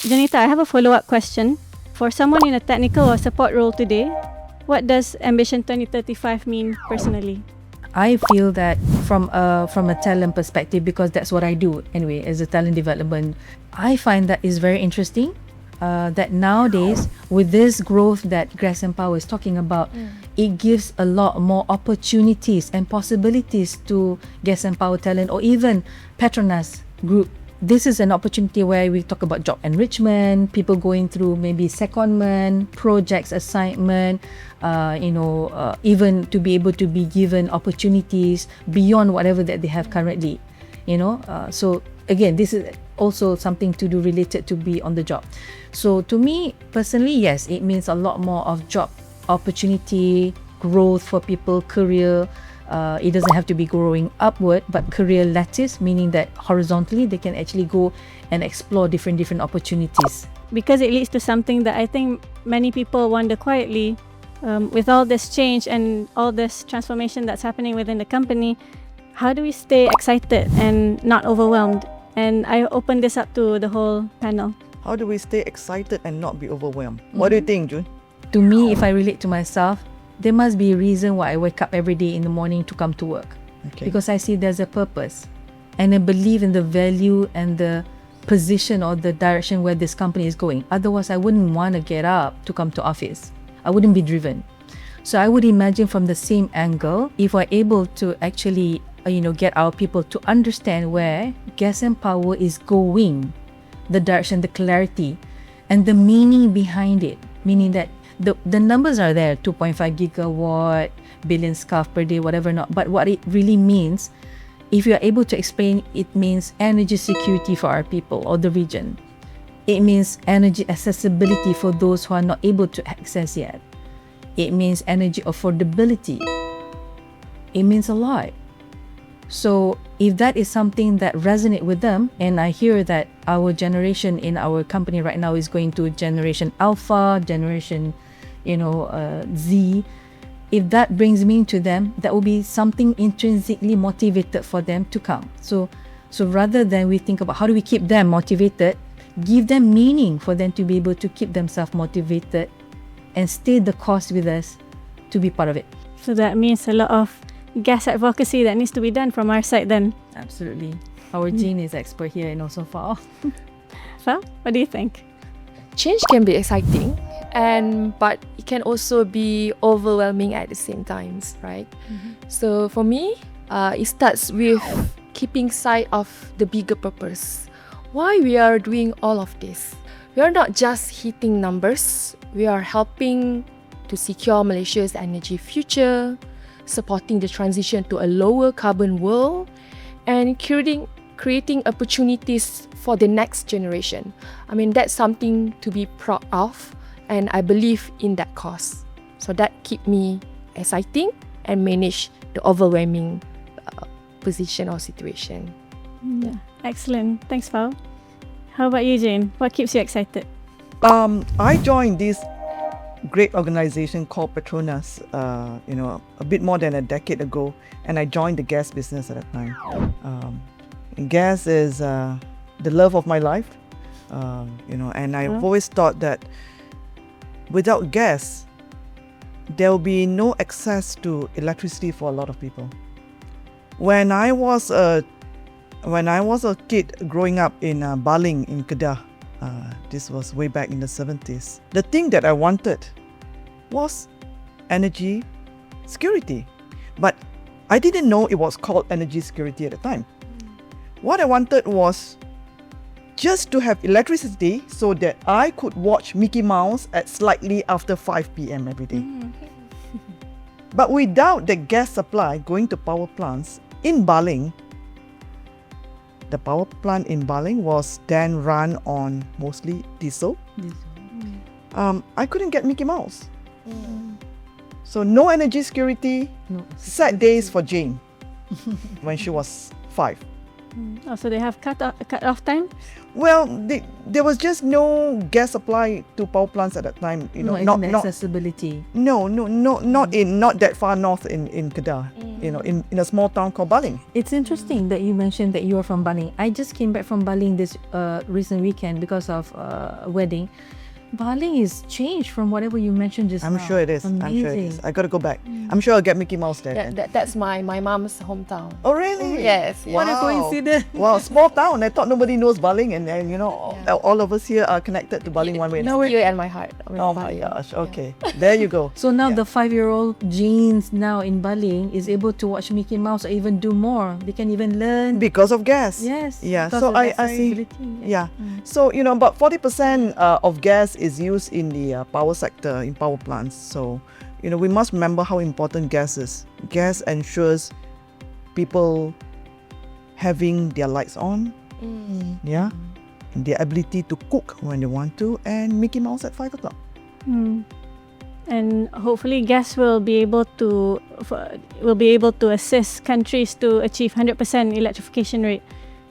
Janita, I have a follow-up question. For someone in a technical or support role today, what does Ambition 2035 mean personally? I feel that from a talent perspective, because that's what I do anyway as a talent development, I find that is very interesting. That nowadays, with this growth that Gasifu is talking about, it gives a lot more opportunities and possibilities to Gasifu talent or even Petronas group. This is an opportunity where we talk about job enrichment, people going through maybe secondment, projects assignment, even to be able to be given opportunities beyond whatever that they have currently, So again, this is also something to do related to be on the job. So to me personally, yes, it means a lot more of job opportunity, growth for people, career. It doesn't have to be growing upward, but career lattice, meaning that horizontally they can actually go and explore different opportunities. Because it leads to something that I think many people wonder quietly, with all this change and all this transformation that's happening within the company, how do we stay excited and not overwhelmed? And I open this up to the whole panel. How do we stay excited and not be overwhelmed? What do you think, June? To me, if I relate to myself, there must be a reason why I wake up every day in the morning to come to work. Okay. Because I see there's a purpose. And I believe in the value and the position or the direction where this company is going. Otherwise, I wouldn't want to get up to come to office. I wouldn't be driven. So I would imagine from the same angle, if we're able to actually get our people to understand where gas and power is going, the direction, the clarity, and the meaning behind it, meaning that the numbers are there, 2.5 gigawatt, billion scarf per day, whatever not. But what it really means, if you are able to explain, it means energy security for our people or the region. It means energy accessibility for those who are not able to access yet. It means energy affordability. It means a lot. So if that is something that resonates with them, and I hear that our generation in our company right now is going to generation alpha, generation Z, if that brings meaning to them, that will be something intrinsically motivated for them to come. So rather than we think about how do we keep them motivated, give them meaning for them to be able to keep themselves motivated and stay the course with us to be part of it. So that means a lot of gas advocacy that needs to be done from our side then. Absolutely. Our Jean is expert here and also Fao. Fao, what do you think? Change can be exciting, but it can also be overwhelming at the same times, right? So for me, it starts with keeping sight of the bigger purpose. Why we are doing all of this? We are not just hitting numbers. We are helping to secure Malaysia's energy future, supporting the transition to a lower carbon world, and creating opportunities for the next generation. I mean, that's something to be proud of, and I believe in that cause. So that keep me exciting and manage the overwhelming position or situation. Yeah. Excellent. Thanks, Fao. How about you, Jane? What keeps you excited? I joined this great organization called Petronas, a bit more than a decade ago, and I joined the gas business at that time. Gas is the love of my life, and I've always thought that without gas, there will be no access to electricity for a lot of people. When I was a kid growing up in Baling in Kedah, this was way back in the 70s. The thing that I wanted was energy security. But I didn't know it was called energy security at the time. What I wanted was just to have electricity so that I could watch Mickey Mouse at slightly after 5 p.m. every day. But without the gas supply going to power plants in Baling, the power plant in Baling was then run on mostly diesel. I couldn't get Mickey Mouse. So no energy security, sad days for Jane when she was 5. Oh, so they have cut off time? Well, there was just no gas supply to power plants at that time. You know, No, accessibility. not that far north in Kedah. You know, in a small town called Baling. It's interesting that you mentioned that you are from Baling. I just came back from Baling this recent weekend because of a wedding. Baling is changed from whatever you mentioned just I'm now. sure it is. Amazing. I'm sure it is. I got to go back. I'm sure I'll get Mickey Mouse there. That's my mom's hometown. Oh, really? Yes. What a coincidence. Wow, small town. I thought nobody knows Baling, and you know, all of us here are connected to Baling one way. No, you and my heart. Oh my gosh. Okay, there you go. So now the 5-year-old Jeans now in Baling is able to watch Mickey Mouse or even do more. They can even learn. Because of gas. Yes. Yeah. because So of accessibility. yeah. So you know, about 40% of gas is used in the power sector, in power plants. So you know, we must remember how important gas is. Gas ensures people having their lights on, yeah, and their ability to cook when they want to, and Mickey Mouse at 5 o'clock. And hopefully gas will be able to assist countries to achieve 100% electrification rate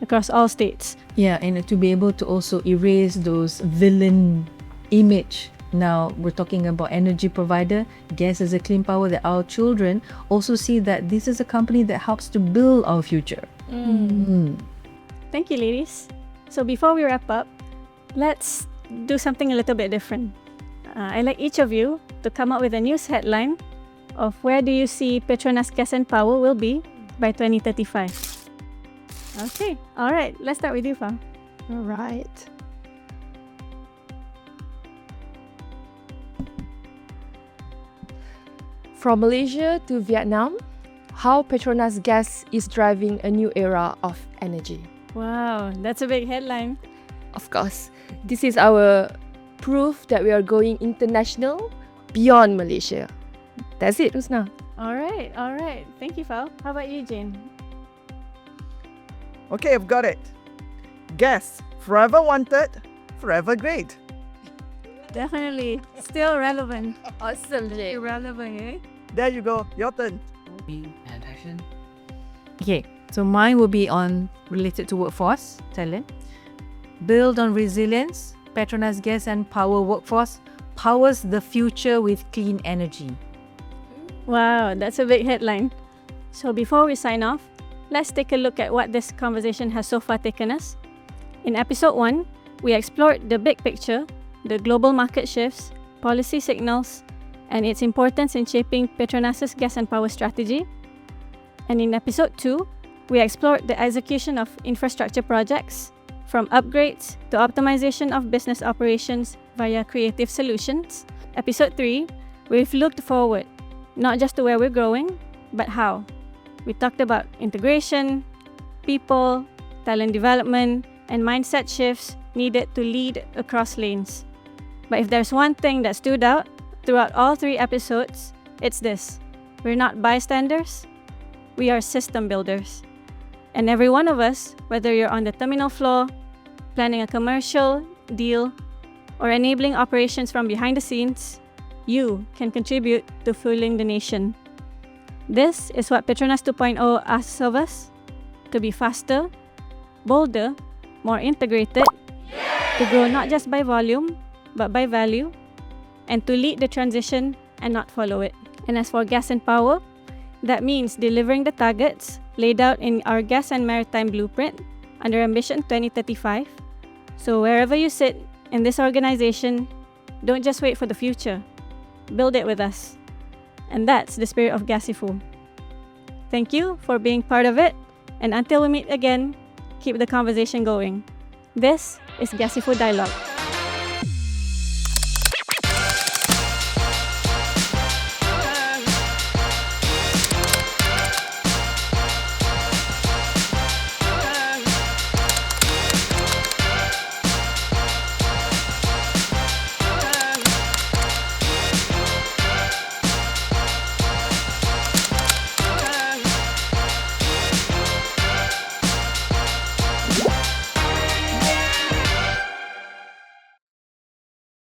across all states. Yeah, and to be able to also erase those villain image. Now we're talking about energy provider, gas as a clean power, that our children also see that this is a company that helps to build our future. Thank you, ladies. So before we wrap up, let's do something a little bit different. I'd like each of you to come up with a news headline of where do you see Petronas Gas and Power will be by 2035. Okay, all right. Let's start with you, Fang. All right. From Malaysia to Vietnam, how Petronas gas is driving a new era of energy. Wow, that's a big headline. Of course, this is our proof that we are going international beyond Malaysia. That's it, Husna. All right. Thank you, Fao. How about you, Jane? Okay, I've got it. Gas, forever wanted, forever great. Definitely. Still relevant. Awesome, Jay. Relevant, eh? There you go. Your turn. And action. Okay, so mine will be on related to workforce talent. Build on resilience. Petronas Gas and Power workforce powers the future with clean energy. Wow, that's a big headline. So before we sign off, let's take a look at what this conversation has so far taken us. In episode 1, we explored the big picture, the global market shifts, policy signals, and its importance in shaping Petronas' gas and power strategy. And in episode 2, we explored the execution of infrastructure projects, from upgrades to optimization of business operations via creative solutions. Episode 3, we've looked forward, not just to where we're going, but how. We talked about integration, people, talent development, and mindset shifts needed to lead across lanes. But if there's one thing that stood out throughout all 3 episodes, it's this. We're not bystanders, we are system builders. And every one of us, whether you're on the terminal floor, planning a commercial deal, or enabling operations from behind the scenes, you can contribute to fueling the nation. This is what Petronas 2.0 asks of us, to be faster, bolder, more integrated, to grow not just by volume, but by value, and to lead the transition and not follow it. And as for gas and power, that means delivering the targets laid out in our Gas and Maritime Blueprint under Ambition 2035. So wherever you sit in this organization, don't just wait for the future. Build it with us. And that's the spirit of Gasifu. Thank you for being part of it, and until we meet again, keep the conversation going. This is Gasifu Dialogue.